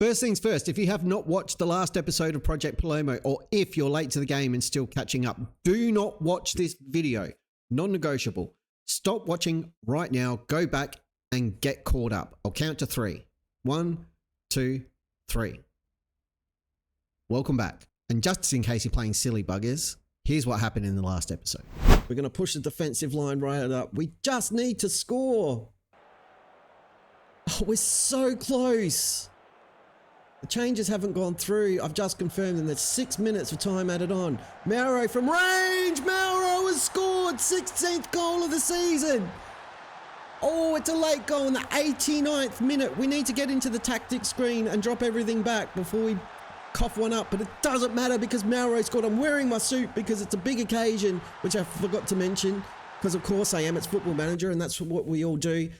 First things first, if you have not watched the last episode of Project Palermo, or if you're late to the game and still catching up, do not watch this video. Non-negotiable. Stop watching right now, go back and get caught up. I'll count to 3. 1, 2, 3. Welcome back. And just in case you're playing silly buggers, here's what happened in the last episode. We're going to push the defensive line right up. We just need to score. Oh, we're so close. The changes haven't gone through. I've just confirmed and there's 6 minutes of time added on. Mauro from range. Mauro has scored. 16th goal of the season. Oh, it's a late goal in the 89th minute. We need to get into the tactics screen and drop everything back before we cough one up. But it doesn't matter because Mauro scored. I'm wearing my suit because it's a big occasion, which I forgot to mention. Because of course I am. It's Football Manager and that's what we all do.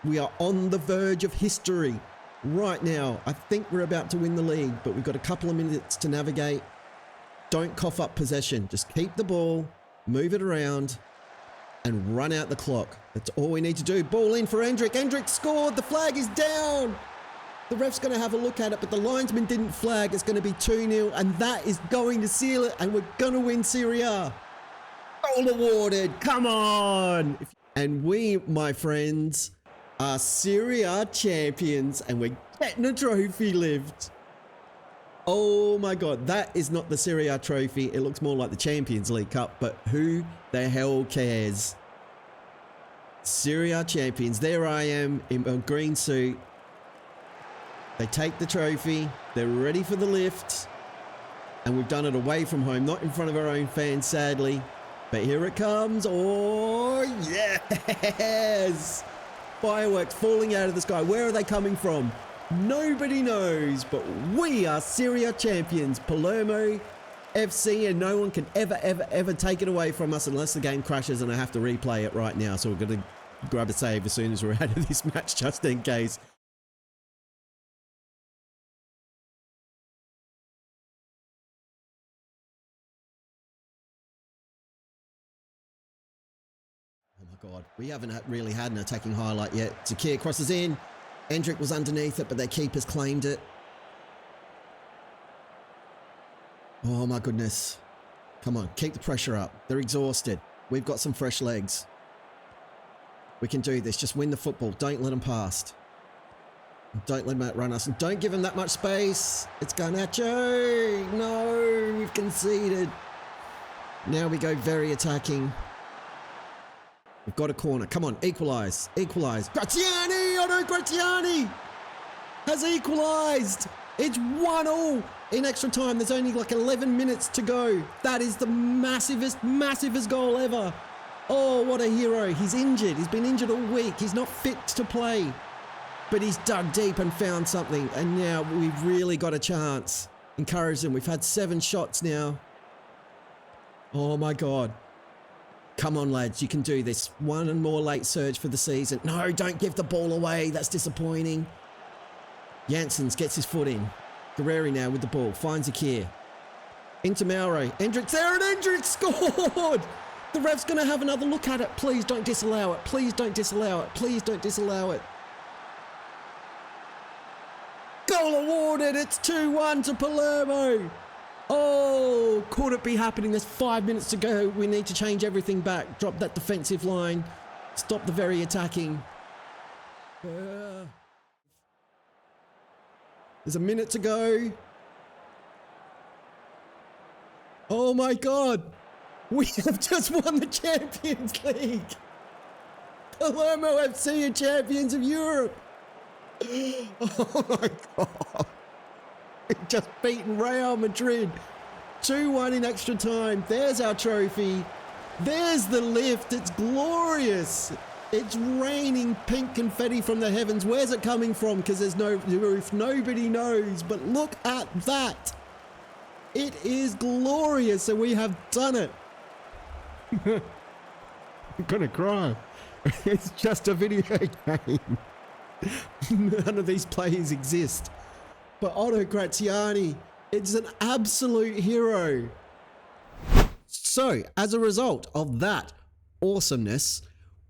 We are on the verge of history. Right now, I think we're about to win the league, but we've got a couple of minutes to navigate. Don't cough up possession. Just keep the ball, move it around, and run out the clock. That's all we need to do. Ball in for Endrick. Endrick scored. The flag is down. The ref's going to have a look at it, but the linesman didn't flag. It's going to be 2-0, and that is going to seal it, and we're going to win Serie A. Goal awarded. Come on. And we, my friends, are Serie A champions and we're getting a trophy lift. Oh my God, that is not the Serie A trophy. It looks more like the Champions League Cup, but who the hell cares? Serie A champions. There I am in a green suit. They take the trophy. They're ready for the lift. And we've done it away from home, not in front of our own fans, sadly. But here it comes. Oh, yes! Fireworks falling out of the sky. Where are they coming from? Nobody knows, but we are Serie A champions, Palermo FC, and no one can ever take it away from us unless the game crashes and I have to replay it right now. So we're going to grab a save as soon as we're out of this match, just in case. God, we haven't really had an attacking highlight yet. Zakir crosses in. Endrick was underneath it, but their keeper's claimed it. Oh my goodness. Come on, keep the pressure up. They're exhausted. We've got some fresh legs. We can do this. Just win the football. Don't let them pass. Don't let them outrun us. And don't give them that much space. It's Garnacho. No, we've conceded. Now we go very attacking. We've got a corner. Come on, equalise. Equalise. Graziani! Otto Graziani has equalised. It's 1-1 in extra time. There's only like 11 minutes to go. That is the massivest goal ever. Oh, what a hero. He's injured. He's been injured all week. He's not fit to play. But he's dug deep and found something. And now we've really got a chance. Encourage them. We've had 7 shots now. Oh my God. Come on, lads, you can do this. One more late surge for the season. No, don't give the ball away. That's disappointing. Janssens gets his foot in. Guerreri now with the ball. Finds Zakir. Into Mauro. Endrick's there and Endrick scored! The ref's going to have another look at it. Please don't disallow it. Please don't disallow it. Please don't disallow it. Goal awarded. It's 2-1 to Palermo. Oh, could it be happening? There's 5 minutes to go. We need to change everything back. Drop that defensive line. Stop the very attacking. There's a minute to go. Oh my God. We have just won the Champions League. Palermo FC are champions of Europe. Oh my God. We've just beaten Real Madrid 2-1 in extra time. There's our trophy. There's the lift. It's glorious. It's raining pink confetti from the heavens. Where's it coming from? Because there's no roof. Nobody knows. But look at that. It is glorious, and we have done it. I'm gonna cry. It's just a video game. None of these players exist. But Otto Graziani, it's an absolute hero. So, as a result of that awesomeness,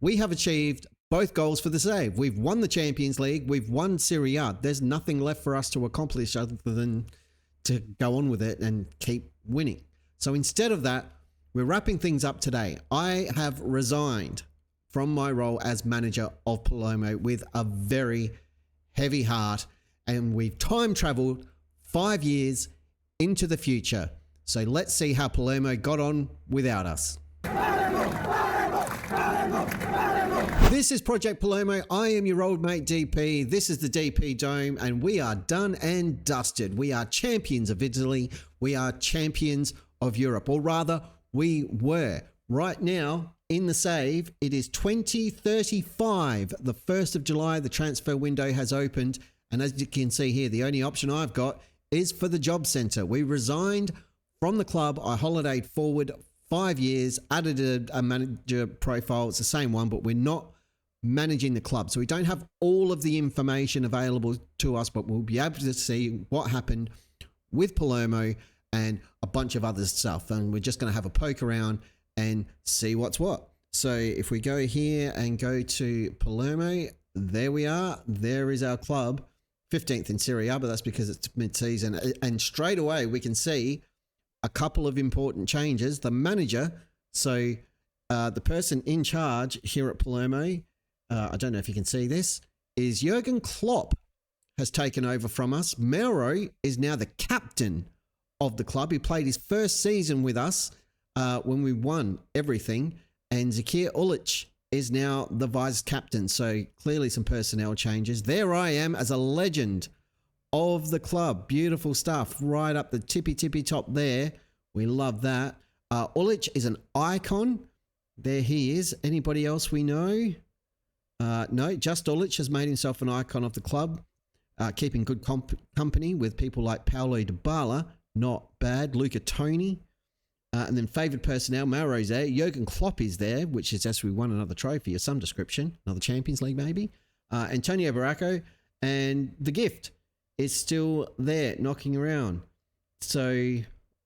we have achieved both goals for the save. We've won the Champions League. We've won Serie A. There's nothing left for us to accomplish other than to go on with it and keep winning. So instead of that, we're wrapping things up today. I have resigned from my role as manager of Palermo with a very heavy heart, and we've time traveled 5 years into the future. So let's see how Palermo got on without us. This is Project Palermo. I am your old mate DP. This is the DP Dome, and we are done and dusted. We are champions of Italy. We are champions of Europe, or rather, we were. Right now, in the save, it is 2035. The 1st of July, the transfer window has opened. And as you can see here, the only option I've got is for the job centre. We resigned from the club. I holidayed forward 5 years, added a manager profile. It's the same one, but we're not managing the club. So we don't have all of the information available to us, but we'll be able to see what happened with Palermo and a bunch of other stuff. And we're just going to have a poke around and see what's what. So if we go here and go to Palermo, there we are. There is our club, 15th in Serie A, but that's because it's mid-season. And straight away we can see a couple of important changes. The manager, so the person in charge here at Palermo, I don't know if you can see this, is Jurgen Klopp has taken over from us. Mauro is now the captain of the club. He played his first season with us when we won everything, and Zakir Ulic is now the vice captain. So clearly some personnel changes. There I am as a legend of the club. Beautiful stuff right up the tippy top there. We love that. Ulic is an icon. There he is. Anybody else we know? No, just Ulic has made himself an icon of the club, keeping good company with people like Paulo Dybala. Not bad. Luca Toni. And then favoured personnel, Mauro's there. Jurgen Klopp is there, which is as we won another trophy of some description. Another Champions League maybe. Antonio Baracco. And the gift is still there knocking around. So,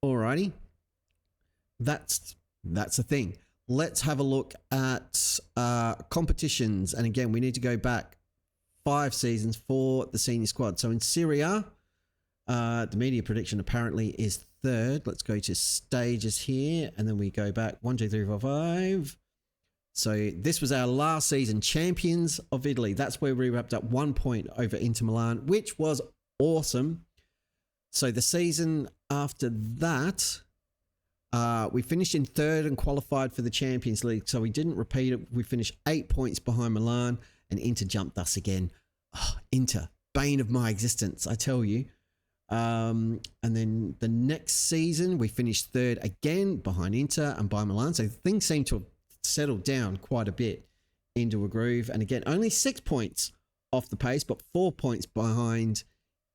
alrighty. That's a thing. Let's have a look at competitions. And again, we need to go back 5 seasons for the senior squad. So in Serie A, the media prediction apparently is 3rd. Let's go to stages here, and then we go back 1, 2, 3, 4, 5. So this was our last season, champions of Italy. That's where we wrapped up 1 point over Inter Milan, which was awesome. So the season after that, we finished in 3rd and qualified for the Champions League. So we didn't repeat it. We finished 8 points behind Milan, and Inter jumped us again. Oh, Inter, bane of my existence, I tell you. And then the next season we finished 3rd again behind Inter and by Milan. So things seem to have settled down quite a bit into a groove. And again, only 6 points off the pace, but 4 points behind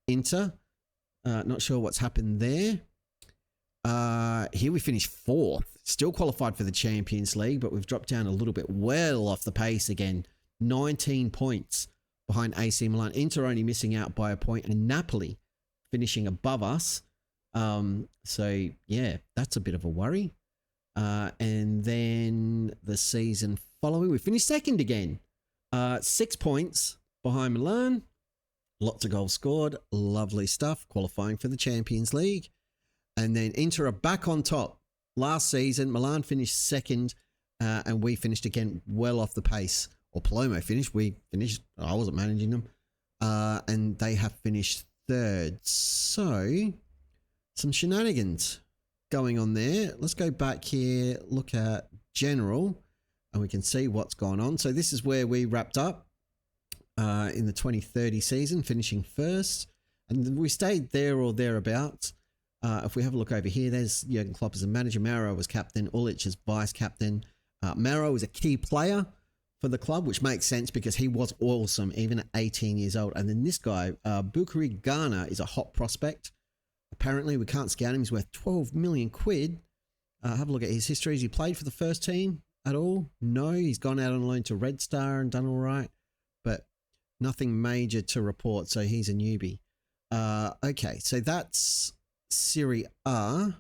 Inter. Not sure what's happened there. Here we finished 4th, still qualified for the Champions League, but we've dropped down a little bit, well off the pace again. 19 points behind AC Milan. Inter only missing out by a point, and Napoli finishing above us. So yeah, that's a bit of a worry. And then the season following, we finished 2nd again. 6 points behind Milan. Lots of goals scored. Lovely stuff. Qualifying for the Champions League. And then Inter are back on top. Last season, Milan finished 2nd, and we finished again well off the pace. Or Palermo finished. We finished. I wasn't managing them. And they have finished 3rd. So, some shenanigans going on there. Let's go back here, look at general, and we can see what's gone on. So this is where we wrapped up in the 2030 season, finishing 1st. And we stayed there or thereabouts. If we have a look over here, there's Jurgen Klopp as a manager. Mauro was captain. Ulic as vice captain. Mauro was a key player for the club, which makes sense because he was awesome, even at 18 years old. And then this guy, Bukari Ghana, is a hot prospect. Apparently, we can't scout him. He's worth 12 million quid. Have a look at his history. Has he played for the first team at all? No, he's gone out on loan to Red Star and done all right, but nothing major to report, so he's a newbie. Okay, so that's Serie A.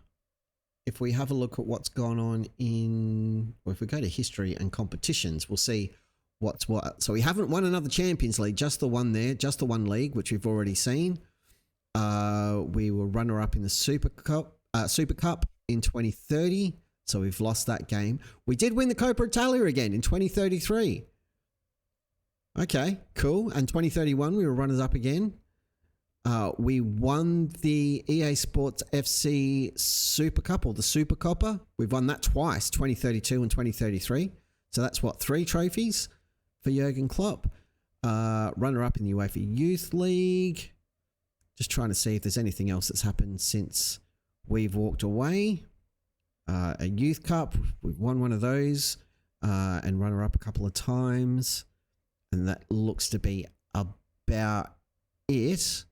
If we have a look at what's gone on in, or if we go to history and competitions, we'll see what's what. So we haven't won another Champions League, just the one there, just the one league, which we've already seen. We were runner-up in the Super Cup in 2030, so we've lost that game. We did win the Coppa Italia again in 2033. Okay, cool. And 2031, we were runners-up again. We won the EA Sports FC Super Cup, or the Super Coppa. We've won that twice, 2032 and 2033. So that's what, 3 trophies for Jurgen Klopp. Runner-up in the UEFA Youth League. Just trying to see if there's anything else that's happened since we've walked away. A Youth Cup, we've won one of those. And runner-up a couple of times. And that looks to be about it.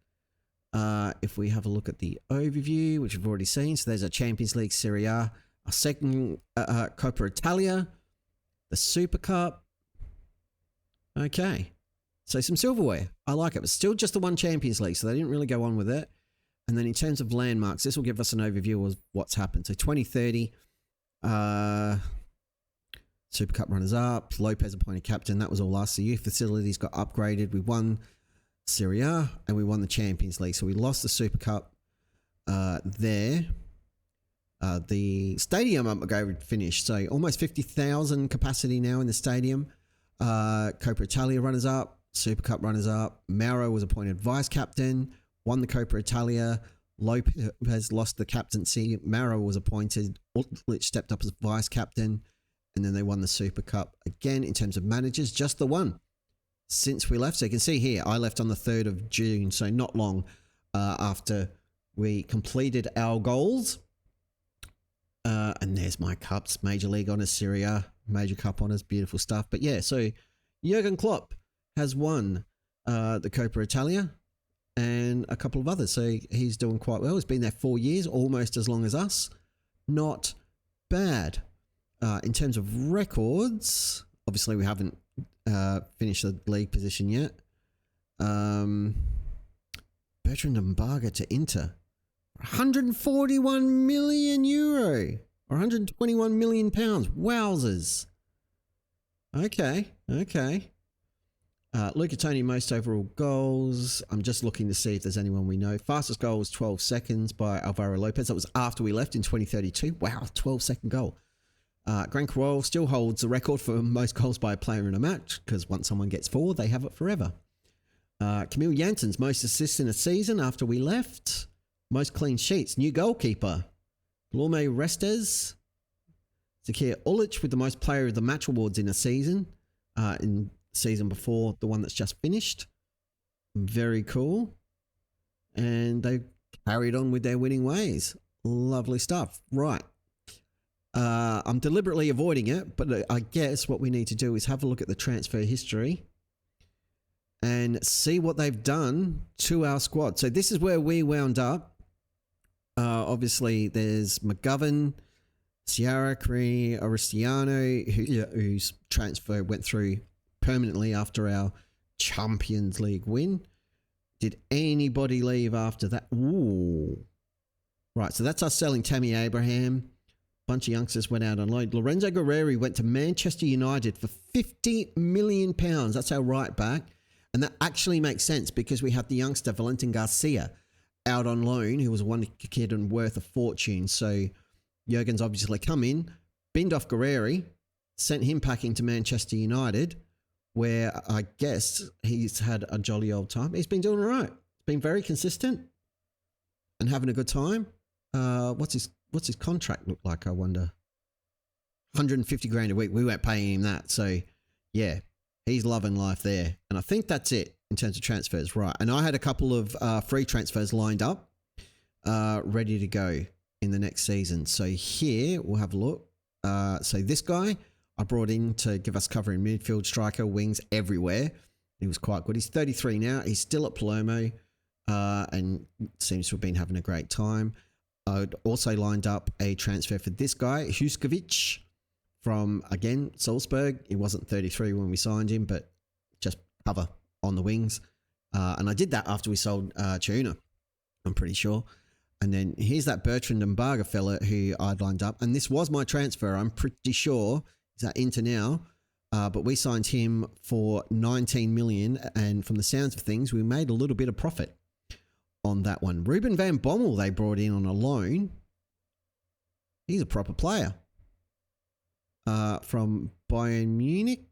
If we have a look at the overview, which we've already seen. So there's a Champions League, Serie A, a second Coppa Italia, the Super Cup. Okay. So some silverware. I like it. But still just the one Champions League, so they didn't really go on with it. And then in terms of landmarks, this will give us an overview of what's happened. So 2030, Super Cup runners-up, Lopez appointed captain. That was all last. The youth facilities got upgraded. We won Serie A and we won the Champions League. So we lost the Super Cup there. The stadium upgrade finished. So almost 50,000 capacity now in the stadium. Coppa Italia runners-up. Super Cup runners-up. Mauro was appointed vice-captain, won the Coppa Italia. Lopez lost the captaincy. Mauro was appointed. Ulrich stepped up as vice-captain. And then they won the Super Cup. Again, in terms of managers, just the one since we left. So you can see here, I left on the 3rd of June. So not long after we completed our goals. And there's my cups. Major League Honours, Serie A, Major Cup Honours, beautiful stuff. But yeah, so Jurgen Klopp has won the Coppa Italia and a couple of others. So he's doing quite well. He's been there 4 years, almost as long as us. Not bad. In terms of records, obviously we haven't finished the league position yet. Bertrand Mbaga to Inter. 141 million euro. Or 121 million pounds. Wowzers. Okay. Luca Toni, most overall goals. I'm just looking to see if there's anyone we know. Fastest goal was 12 seconds by Alvaro Lopez. That was after we left in 2032. Wow, 12-second goal. Grant Carroll still holds the record for most goals by a player in a match, because once someone gets 4, they have it forever. Camille Janssens, most assists in a season after we left. Most clean sheets. New goalkeeper. Guilherme Restes. Zakir Ulic with the most player of the match awards in a season. In season before the one that's just finished. Very cool. And they carried on with their winning ways. Lovely stuff. Right. I'm deliberately avoiding it, but I guess what we need to do is have a look at the transfer history and see what they've done to our squad. So this is where we wound up. Obviously, there's McGovern, Sierra, Cree, Oristiano, whose transfer went through permanently after our Champions League win. Did anybody leave after that? Ooh. Right, so that's us selling Tammy Abraham. Bunch of youngsters went out on loan. Lorenzo Guerreri went to Manchester United for £50 million. That's our right back. And that actually makes sense because we had the youngster Valentin Garcia out on loan, who was one kid and worth a fortune. So Jurgen's obviously come in, binned off Guerreri, sent him packing to Manchester United, where I guess he's had a jolly old time. He's been doing all right. He's been very consistent and having a good time. What's his contract look like, I wonder? 150 grand a week. We weren't paying him that. So, yeah, he's loving life there. And I think that's it in terms of transfers. Right. And I had a couple of free transfers lined up, ready to go in the next season. So here, we'll have a look. So this guy I brought in to give us cover in midfield, striker, wings, everywhere. He was quite good. He's 33 now. He's still at Palermo and seems to have been having a great time. I'd also lined up a transfer for this guy, Huskovic, from, again, Salzburg. He wasn't 33 when we signed him, but just cover on the wings. And I did that after we sold Tuna, I'm pretty sure. And then here's that Bertrand Mbaga fella who I'd lined up. And this was my transfer. I'm pretty sure he's at Inter now. But we signed him for 19 million, and from the sounds of things, we made a little bit of profit on that one. Ruben van Bommel they brought in on a loan. He's a proper player. From Bayern Munich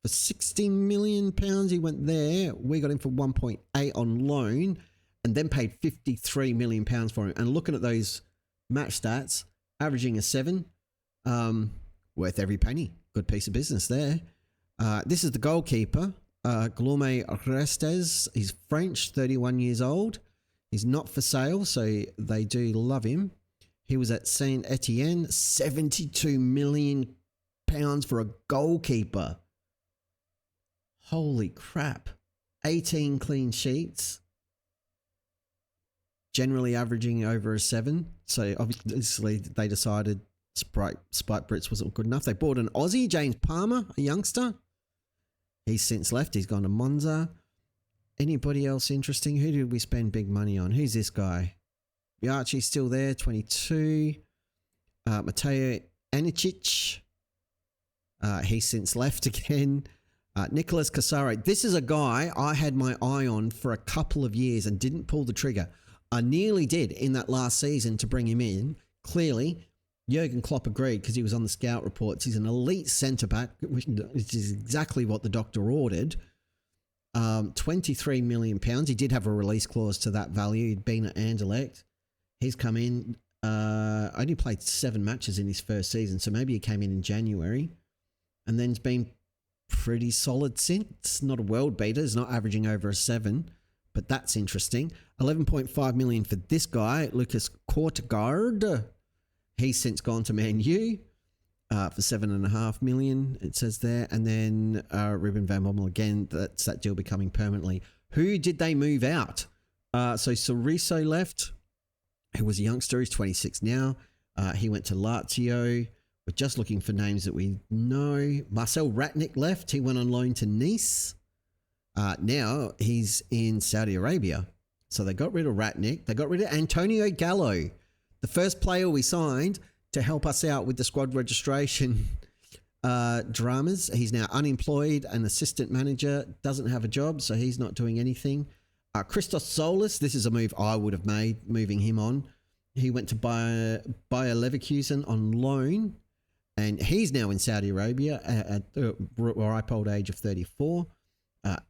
for £60 million. He went there. We got him for 1.8 on loan and then paid £53 million for him. And looking at those match stats, averaging a 7, worth every penny. Good piece of business there. This is the goalkeeper, Guillaume Restes. He's French, 31 years old. He's not for sale, so they do love him. He was at Saint Etienne, £72 million for a goalkeeper. Holy crap. 18 clean sheets. Generally averaging over a 7. So obviously they decided Spike Brits wasn't good enough. They bought an Aussie, James Palmer, a youngster. He's since left. He's gone to Monza. Anybody else interesting? Who did we spend big money on? Who's this guy? Archie's still there, 22. Mateo Anicic. He's since left again. Nicolas Casaro. This is a guy I had my eye on for a couple of years and didn't pull the trigger. I nearly did in that last season to bring him in. Clearly, Jurgen Klopp agreed because he was on the scout reports. He's an elite centre-back, which is exactly what the doctor ordered. £23 million. He did have a release clause to that value. He'd been at Anderlecht. He's come in, only played 7 matches in his first season, so maybe he came in January. And then's been pretty solid since. Not a world beater. He's not averaging over a 7, but that's interesting. 11.5 million for this guy, Lucas Kortgaard. He's since gone to Man U for 7.5 million, it says there. And then Ruben van Bommel again, that's that deal becoming permanently. Who did they move out? So Soriso left, who was a youngster. He's 26 now. He went to Lazio. We're just looking for names that we know. Marcel Ratnik left. He went on loan to Nice. Now he's in Saudi Arabia. So they got rid of Ratnik. They got rid of Antonio Gallo, the first player we signed to help us out with the squad registration dramas. He's now unemployed, an assistant manager, doesn't have a job, so he's not doing anything. Christos Solis, this is a move I would have made, moving him on. He went to Bayer Leverkusen on loan, and he's now in Saudi Arabia at the ripe old age of 34.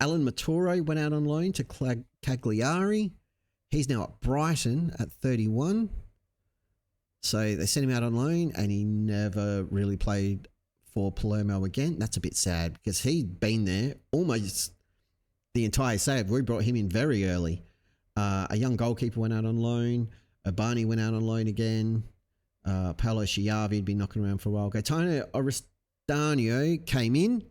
Alan Maturo went out on loan to Cagliari. He's now at Brighton at 31. So they sent him out on loan, and he never really played for Palermo again. That's a bit sad because he'd been there almost the entire save. We brought him in very early. A young goalkeeper went out on loan. Obani went out on loan again. Paolo Schiavi had been knocking around for a while. Gaetano Oristanio came in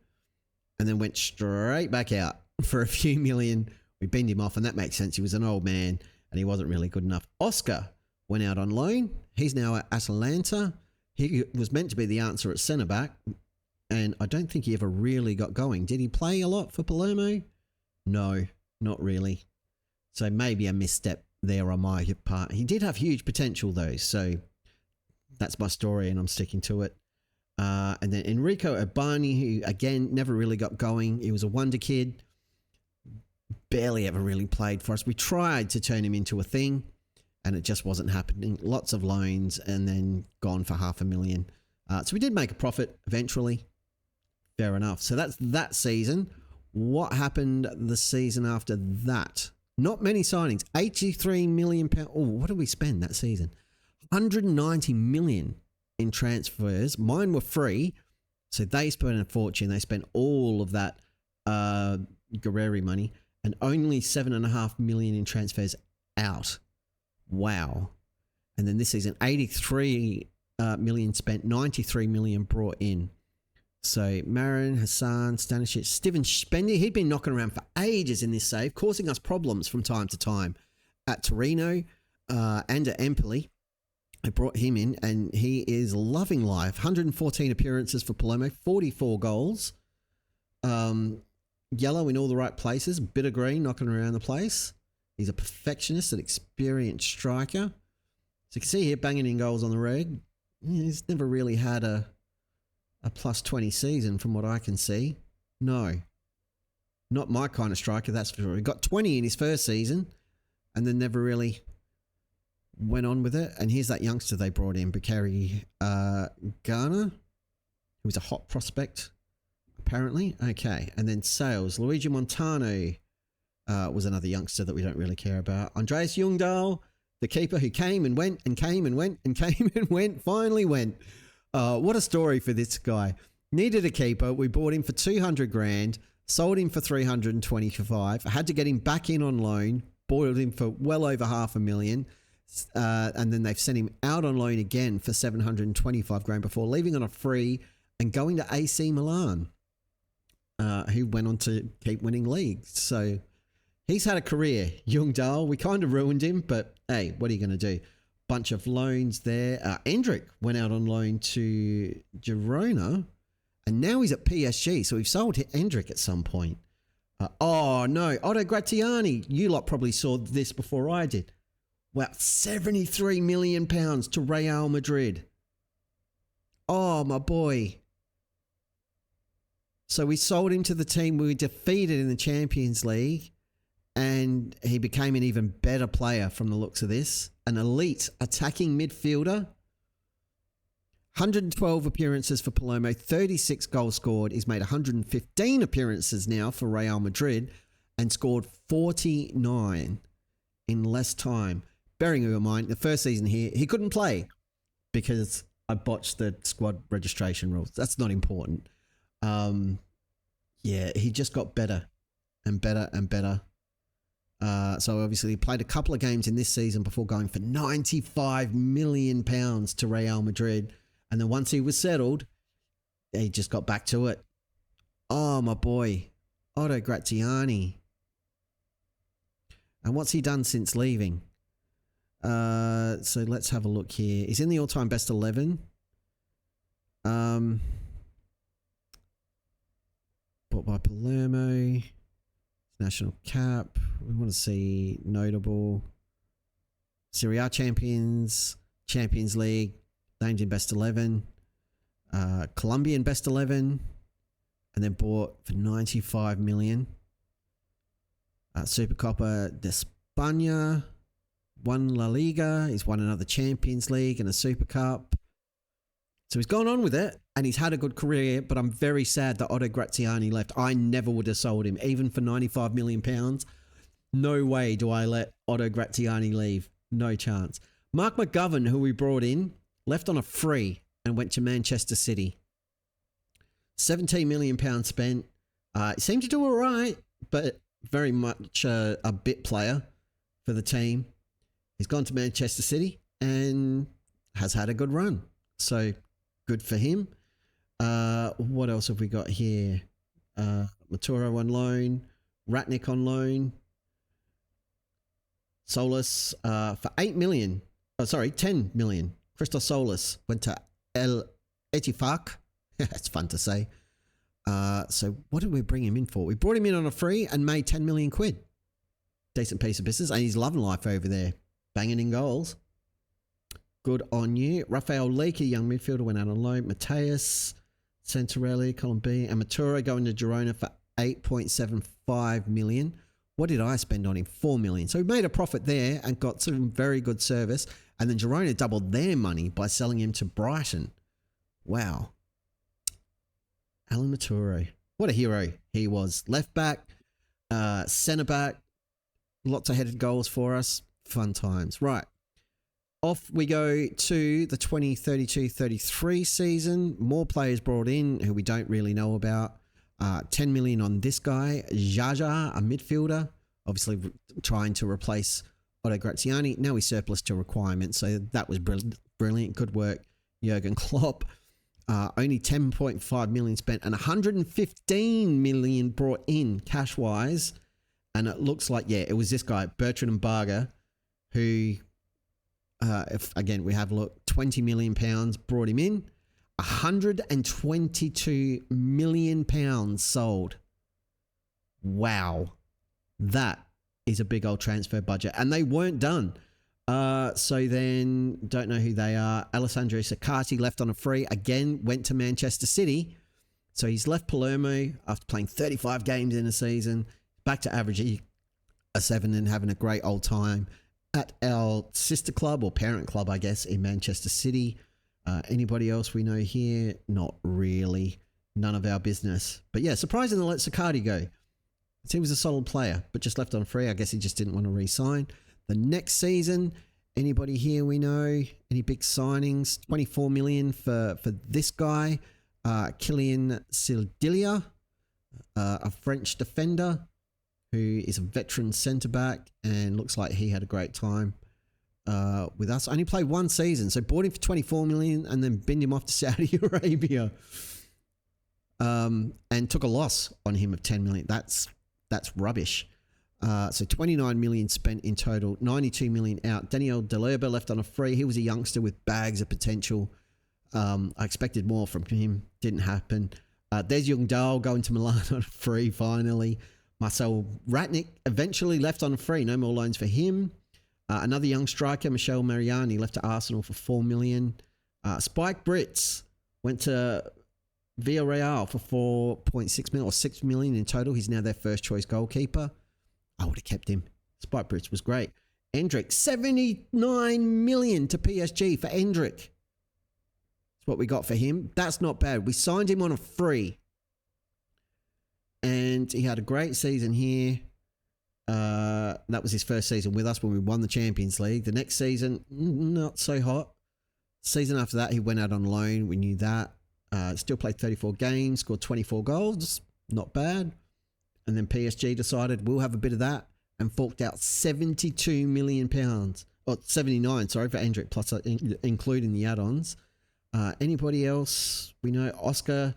and then went straight back out for a few million. We binned him off, and that makes sense. He was an old man and he wasn't really good enough. Oscar went out on loan. He's now at Atalanta. He was meant to be the answer at centre-back, and I don't think he ever really got going. Did he play a lot for Palermo? No, not really. So maybe a misstep there on my part. He did have huge potential though, so that's my story and I'm sticking to it. And then Enrico Urbani, who again never really got going. He was a wonder kid. Barely ever really played for us. We tried to turn him into a thing and it just wasn't happening. Lots of loans and then gone for $500,000. So we did make a profit eventually. Fair enough. So that's that season. What happened the season after that? Not many signings. £83 million. Oh, what did we spend that season? $190 million in transfers. Mine were free. So they spent a fortune. They spent all of that Guerreri money and only $7.5 million in transfers out. Wow. And then this season, 83 million spent, 93 million brought in. So Marin, Hassan, Stanisic, Steven Spendy, he'd been knocking around for ages in this save, causing us problems from time to time at Torino and at Empoli. I brought him in and he is loving life. 114 appearances for Palermo, 44 goals. Yellow in all the right places, bit of green knocking around the place. He's a perfectionist, an experienced striker. So you can see here banging in goals on the reg. He's never really had a a plus 20 season from what I can see. No. Not my kind of striker, that's for sure. He got 20 in his first season and then never really went on with it. And here's that youngster they brought in, Bakary Ghana, who was a hot prospect, apparently. Okay. And then sales. Luigi Montano was another youngster that we don't really care about. Andreas Ljungdahl, the keeper who came and went and came and went and came and went, finally went. What a story for this guy. Needed a keeper. We bought him for 200 grand, sold him for 325. I had to get him back in on loan, bought him for well over $500,000. And then they've sent him out on loan again for 725 grand before leaving on a free and going to AC Milan, who went on to keep winning leagues. So he's had a career, Ljungdahl. We kind of ruined him, but hey, what are you going to do? Bunch of loans there. Endrick went out on loan to Girona, and now he's at PSG. So we've sold Endrick at some point. Oh no, Otto Gratiani. You lot probably saw this before I did. Wow, £73 million to Real Madrid. Oh, my boy. So we sold him to the team we defeated in the Champions League, and he became an even better player from the looks of this. An elite attacking midfielder. 112 appearances for Palermo, 36 goals scored. He's made 115 appearances now for Real Madrid and scored 49 in less time. Bearing in mind, the first season here, he couldn't play because I botched the squad registration rules. That's not important. Yeah, he just got better and better and better. So obviously he played a couple of games in this season before going for £95 million to Real Madrid. And then once he was settled, he just got back to it. Oh, my boy, Otto Gratiani. And what's he done since leaving? So let's have a look here. He's in the all-time best 11. Bought by Palermo. National cap. We want to see notable. Serie A champions. Champions League. Named in best 11. Colombian best 11. And then bought for 95 million. Supercopa de España. Won La Liga. He's won another Champions League and a Super Cup. So he's gone on with it and he's had a good career, but I'm very sad that Otto Gratiani left. I never would have sold him, even for £95 million. No way do I let Otto Gratiani leave. No chance. Mark McGovern, who we brought in, left on a free and went to Manchester City. £17 million spent. He seemed to do all right, but very much a bit player for the team. He's gone to Manchester City and has had a good run. So good for him. What else have we got here? Maturo on loan. Ratnik on loan. Solis for 8 million. Oh, sorry, 10 million. Christos Solis went to El Ettifaq. That's fun to say. So what did we bring him in for? We brought him in on a free and made 10 million quid. Decent piece of business. And he's loving life over there. Banging in goals. Good on you. Rafael Leakey, young midfielder, went out on loan. Mateus, Centarelli, Colin B, and Maturo going to Girona for 8.75 million. What did I spend on him? 4 million. So we made a profit there and got some very good service. And then Girona doubled their money by selling him to Brighton. Wow. Alan Maturo. What a hero he was. Left back, centre back, lots of headed goals for us. Fun times. Right. Off we go to the 2032-33 season. More players brought in who we don't really know about. 10 million on this guy. Jaja, a midfielder. Obviously trying to replace Otto Gratiani. Now he's surplus to requirement. So that was brilliant. Good work, Jurgen Klopp. Only 10.5 million spent and 115 million brought in cash-wise. And it looks like, yeah, it was this guy, Bertrand Mbaga, who, if again, we have a look, 20 million pounds brought him in. 122 million pounds sold. Wow. That is a big old transfer budget. And they weren't done. So then, don't know who they are. Alessandro Saccardi left on a free. Again, went to Manchester City. So he's left Palermo after playing 35 games in a season. Back to averaging a 7 and having a great old time at our sister club or parent club, I guess, in Manchester City. Anybody else we know here? Not really. None of our business. But yeah, surprisingly, let Saccardi go. He was a solid player, but just left on free. I guess he just didn't want to re-sign. The next season, anybody here we know? Any big signings? 24 million for this guy. Kylian Sildilia, a French defender who is a veteran centre-back and looks like he had a great time with us. Only played one season, so bought him for 24 million and then binned him off to Saudi Arabia. And took a loss on him of 10 million. That's rubbish. So 29 million spent in total, 92 million out. Daniel Delerba left on a free. He was a youngster with bags of potential. I expected more from him. Didn't happen. There's Young Dahl going to Milan on a free finally. Marcel Ratnik eventually left on a free. No more loans for him. Another young striker, Michel Mariani, left to Arsenal for 4 million. Spike Brits went to Villarreal for 4.6 million or 6 million in total. He's now their first choice goalkeeper. I would have kept him. Spike Brits was great. Endrick, 79 million to PSG for Endrick. That's what we got for him. That's not bad. We signed him on a free. And he had a great season here. That was his first season with us when we won the Champions League. The next season, not so hot. Season after that, he went out on loan. We knew that. Still played 34 games, scored 24 goals. Not bad. And then PSG decided we'll have a bit of that and forked out £72 million. Or 79, sorry, for Endrick, plus including the add-ons. Anybody else? We know Oscar.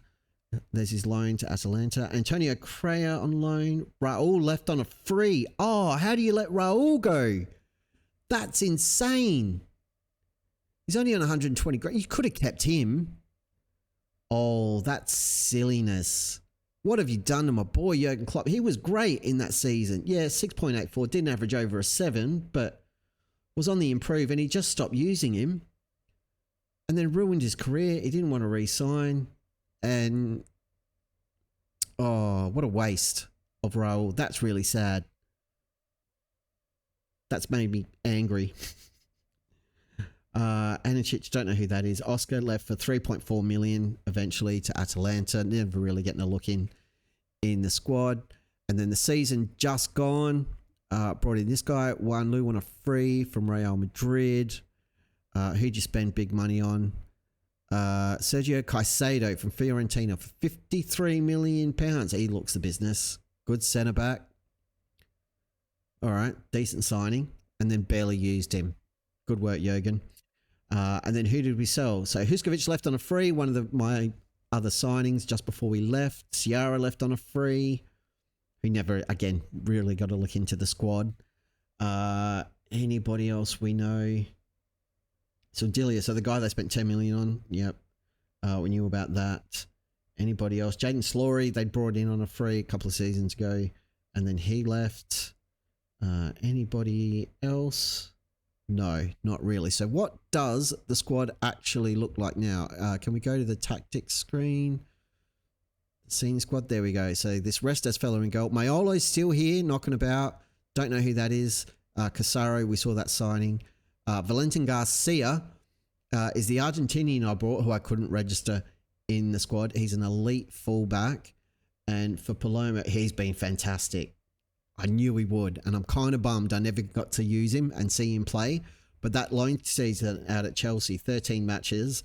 There's his loan to Atalanta. Antonio Correa on loan. Raul left on a free. Oh, how do you let Raul go? That's insane. He's only on 120 grand. You could have kept him. Oh, that's silliness. What have you done to my boy, Jurgen Klopp? He was great in that season. Yeah, 6.84. Didn't average over a 7, but was on the improve, and he just stopped using him and then ruined his career. He didn't want to re-sign. And, oh, what a waste of Raul. That's really sad. That's made me angry. Anicic, don't know who that is. Oscar left for 3.4 million eventually to Atalanta. Never really getting a look in the squad. And then the season just gone. Brought in this guy, Juan Lu, on a free from Real Madrid. Who'd you spend big money on? Sergio Caicedo from Fiorentina for £53 million. He looks the business. Good centre back. All right, decent signing. And then barely used him. Good work, Jurgen. And then who did we sell? So Huskovic left on a free, one of my other signings just before we left. Ciara left on a free, who never, again, really got to look into the squad. Anybody else we know? So Dilia, so the guy they spent 10 million on. Yep. We knew about that. Anybody else? Jaden Slory, they brought in on a free a couple of seasons ago, and then he left. Anybody else? No, not really. So what does the squad actually look like now? Can we go to the tactics screen? Scene squad. There we go. So this Restes fella in goal. Maiolo's still here, knocking about. Don't know who that is. Casaro, we saw that signing. Valentin Garcia is the Argentinian I brought, who I couldn't register in the squad. He's an elite fullback. And for Palermo, he's been fantastic. I knew he would, and I'm kind of bummed I never got to use him and see him play. But that loan season out at Chelsea, 13 matches,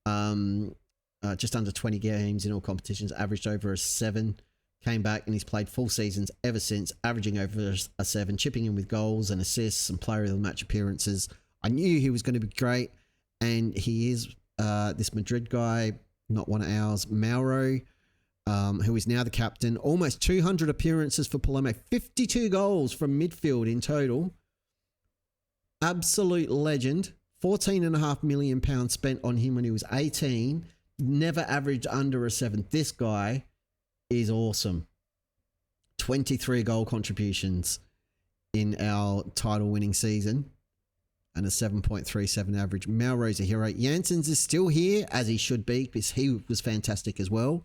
just under 20 games in all competitions, averaged over a 7, came back and he's played full seasons ever since, averaging over a 7, chipping in with goals and assists and player of the match appearances. I knew he was going to be great, and he is this Madrid guy, not one of ours, Mauro, who is now the captain. Almost 200 appearances for Palermo, 52 goals from midfield in total. Absolute legend. £14.5 million spent on him when he was 18. Never averaged under a 7. This guy is awesome. 23 goal contributions in our title winning season. and a 7.37 average. Melrose a hero. Janssens is still here, as he should be, because he was fantastic as well.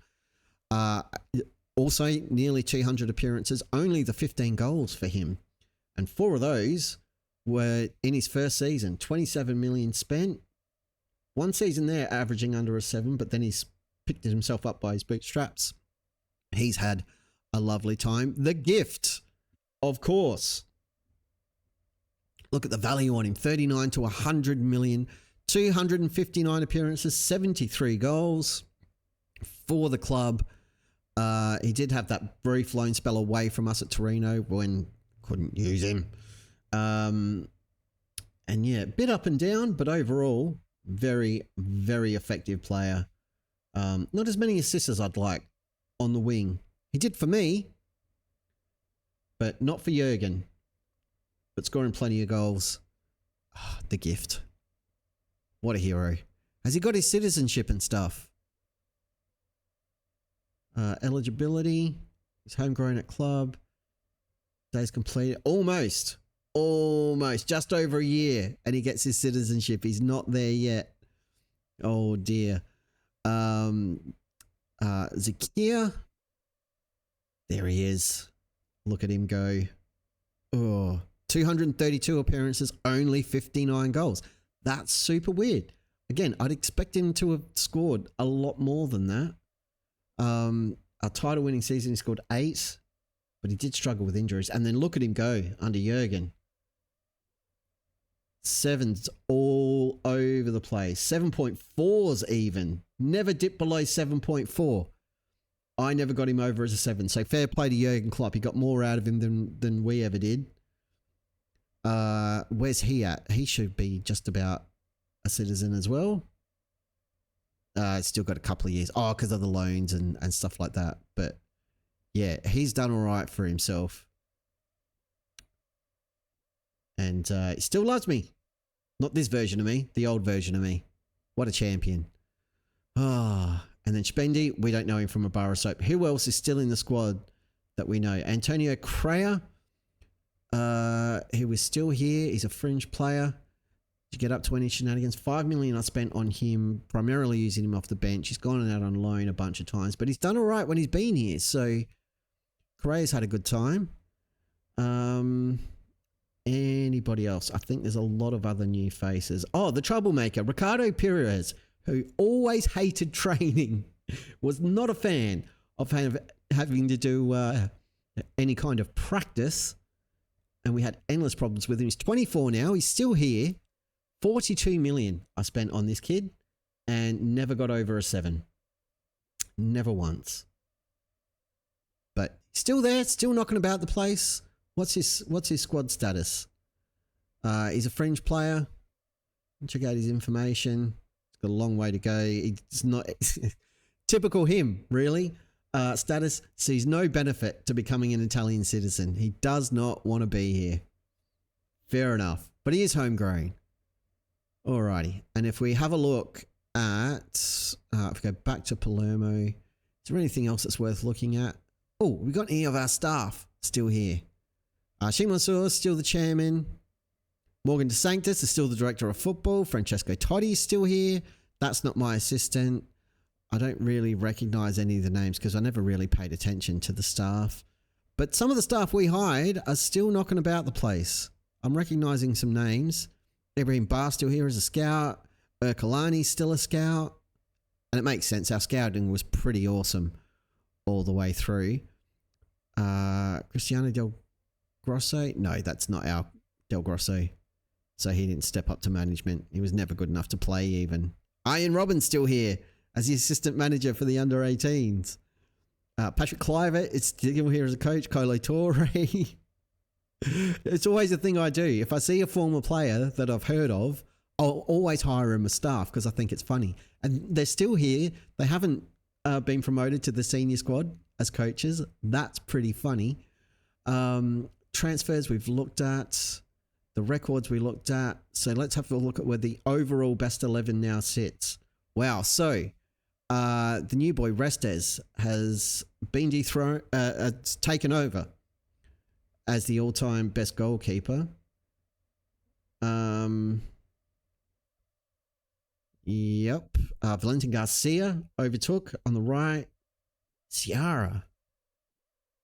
Also, nearly 200 appearances, only the 15 goals for him. And 4 of those were in his first season. 27 million spent. One season there averaging under a 7, but then he's picked himself up by his bootstraps. He's had a lovely time. The gift, of course. Look at the value on him. 39 to 100 million. 259 appearances, 73 goals for the club. He did have that brief loan spell away from us at Torino when couldn't use him. And yeah, a bit up and down, but overall, very, very effective player. Not as many assists as I'd like on the wing. He did for me, but not for Jurgen. But scoring plenty of goals. Oh, the gift. What a hero. Has he got his citizenship and stuff? Eligibility. He's homegrown at club. Days completed. Almost. Just over a year. And he gets his citizenship. He's not there yet. Oh dear. Zakia. There he is. Look at him go. Oh, 232 appearances, only 59 goals. That's super weird. Again, I'd expect him to have scored a lot more than that. Our title winning season, he scored 8, but he did struggle with injuries. And then look at him go under Jurgen. 7s all over the place. 7.4s even. Never dipped below 7.4. I never got him over as a 7. So fair play to Jurgen Klopp. He got more out of him than we ever did. Where's he at? He should be just about a citizen as well. Still got a couple of years. Oh, because of the loans and stuff like that. But yeah, he's done all right for himself. And he still loves me. Not this version of me, the old version of me. What a champion. Ah, and then Spendy, we don't know him from a bar of soap. Who else is still in the squad that we know? Antonio Correa. He was still here. He's a fringe player. Did you get up to any shenanigans? 5 million I spent on him, primarily using him off the bench. He's gone out on loan a bunch of times, but he's done all right when he's been here. So Correa's had a good time. Anybody else? I think there's a lot of other new faces. Oh, the troublemaker, Ricardo Pires, who always hated training, was not a fan of having to do any kind of practice. And we had endless problems with him. He's 24 now. He's still here. 42 million I spent on this kid and never got over a 7. Never once. But still there, still knocking about the place. What's his squad status? He's a fringe player. Check out his information. He's got a long way to go. It's not typical him, really. Status sees no benefit to becoming an Italian citizen. He does not want to be here. Fair enough. But he is homegrown. Alrighty. And if we have a look at, if we go back to Palermo, is there anything else that's worth looking at? Oh, we got any of our staff still here. Shimon Sur is still the chairman. Morgan De Sanctis is still the director of football. Francesco Totti is still here. That's not my assistant. I don't really recognize any of the names because I never really paid attention to the staff. But some of the staff we hired are still knocking about the place. I'm recognizing some names. Ibrahim Barr still here as a scout. Ercolani's still a scout. And it makes sense. Our scouting was pretty awesome all the way through. Cristiano Del Grosso? No, that's not our Del Grosso. So he didn't step up to management. He was never good enough to play even. Ian Robbins still here as the assistant manager for the under-18s. Patrick Cliver is still here as a coach. Colo Torre. It's always a thing I do. If I see a former player that I've heard of, I'll always hire him as staff because I think it's funny. And they're still here. They haven't been promoted to the senior squad as coaches. That's pretty funny. Transfers we've looked at. The records we looked at. So let's have a look at where the overall best 11 now sits. Wow. So the new boy Restes has been dethroned, taken over as the all-time best goalkeeper. Yep. Valentin Garcia overtook on the right. Ciara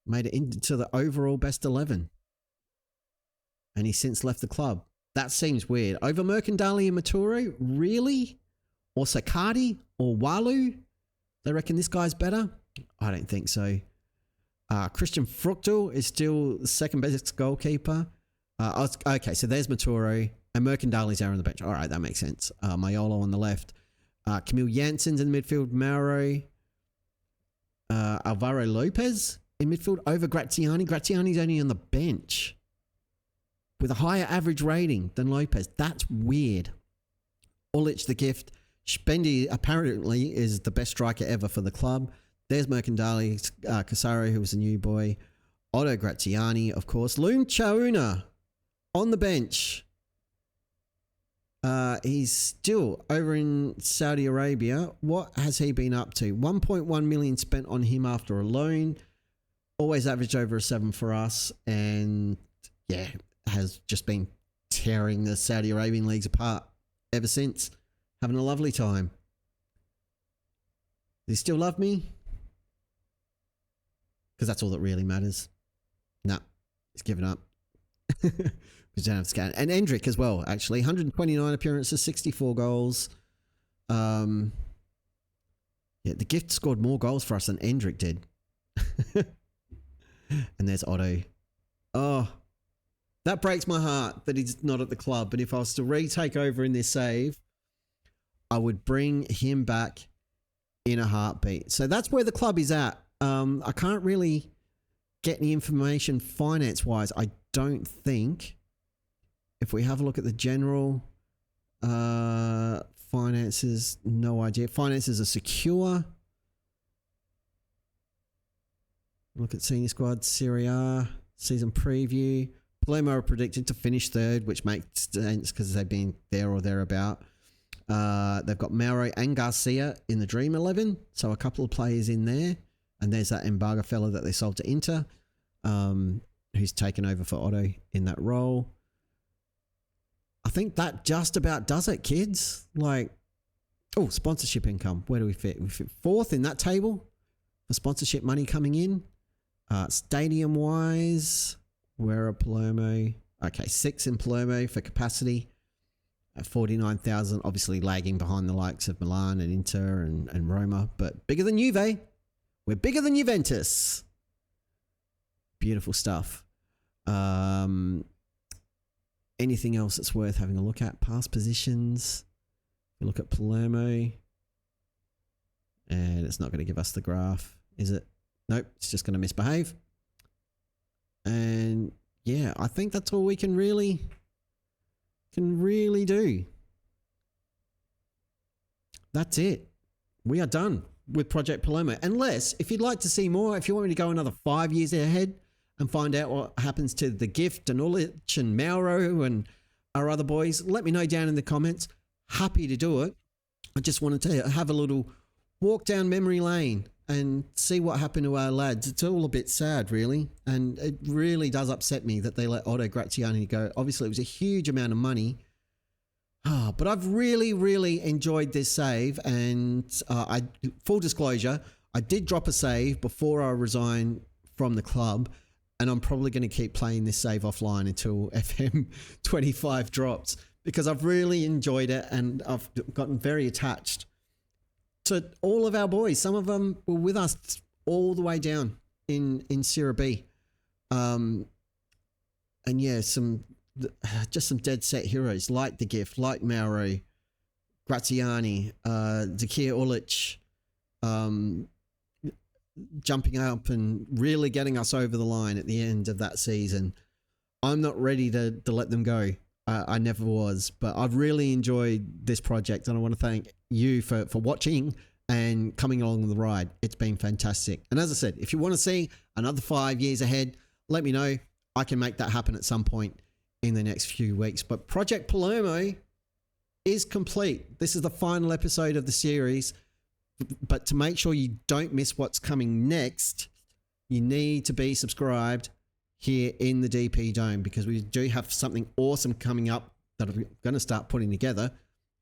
made it into the overall best 11. And he's since left the club. That seems weird. Over Mercandali and Maturo? Really? Or Sakati? Or Walu? They reckon this guy's better? I don't think so. Christian Fruchtel is still the second best goalkeeper. Okay, so there's Maturo. And Mercandali's there on the bench. All right, that makes sense. Mayolo on the left. Camille Jansen's in midfield. Mauro. Alvaro Lopez in midfield over Graziani. Graziani's only on the bench with a higher average rating than Lopez. That's weird. Ulic the gift. Spendi apparently is the best striker ever for the club. There's Mercandali. Casaro, who was a new boy. Otto Graziani, of course. Loom Chauna on the bench. He's still over in Saudi Arabia. What has he been up to? 1.1 million spent on him after a loan. Always averaged over a 7 for us. And yeah, has just been tearing the Saudi Arabian leagues apart ever since. Having a lovely time. Does he still love me? Because that's all that really matters. Nah, he's given up. Because you don't have to scan. And Endrick as well, actually. 129 appearances, 64 goals. Yeah, the gift scored more goals for us than Endrick did. And there's Otto. Oh, that breaks my heart that he's not at the club. But if I was to retake over in this save, I would bring him back in a heartbeat. So that's where the club is at. I can't really get any information finance-wise, I don't think. If we have a look at the general finances, no idea. Finances are secure. Look at senior squad, Serie A, season preview. Palermo are predicted to finish third, which makes sense because they've been there or thereabout. They've got Mauro and Garcia in the Dream 11, so a couple of players in there. And there's that Embargo fella that they sold to Inter, who's taken over for Otto in that role. I think that just about does it, kids. Like, oh, sponsorship income. Where do we fit? We fit fourth in that table for sponsorship money coming in. Stadium-wise, where are Palermo? Okay, 6 in Palermo for capacity. At 49,000, obviously lagging behind the likes of Milan and Inter and Roma, but bigger than Juve. We're bigger than Juventus. Beautiful stuff. Anything else that's worth having a look at? Past positions. We look at Palermo. And it's not going to give us the graph, is it? Nope, it's just going to misbehave. And yeah, I think that's all we can really do. That's it. We are done with Project Palermo. Unless, if you'd like to see more, if you want me to go another 5 years ahead and find out what happens to the Gift and Ulic and Mauro and our other boys, let me know down in the comments. Happy to do it. I just wanted to have a little walk down memory lane and see what happened to our lads. It's all a bit sad, really. And it really does upset me that they let Otto Graziani go. Obviously, it was a huge amount of money. But I've really enjoyed this save. And full disclosure, I did drop a save before I resigned from the club. And I'm probably going to keep playing this save offline until FM 25 drops. Because I've really enjoyed it and I've gotten very attached to all of our boys. Some of them were with us all the way down in Serie B. And yeah, just some dead set heroes like the Gift, like Mauro, Graziani, Zakir Ulic, jumping up and really getting us over the line at the end of that season. I'm not ready to let them go. I never was, but I've really enjoyed this project and I want to thank you for watching and coming along the ride. It's been fantastic. And as I said, if you want to see another 5 years ahead, let me know. I can make that happen at some point in the next few weeks. But Project Palermo is complete. This is the final episode of the series. But to make sure you don't miss what's coming next, you need to be subscribed here in the DP Dome because we do have something awesome coming up that I'm going to start putting together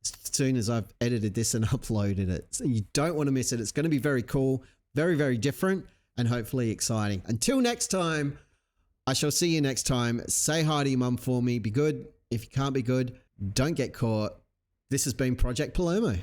as soon as I've edited this and uploaded it. So you don't want to miss it. It's going to be very cool, very, very different, and hopefully exciting. Until next time, I shall see you next time. Say hi to your mum for me. Be good. If you can't be good, don't get caught. This has been Project Palermo.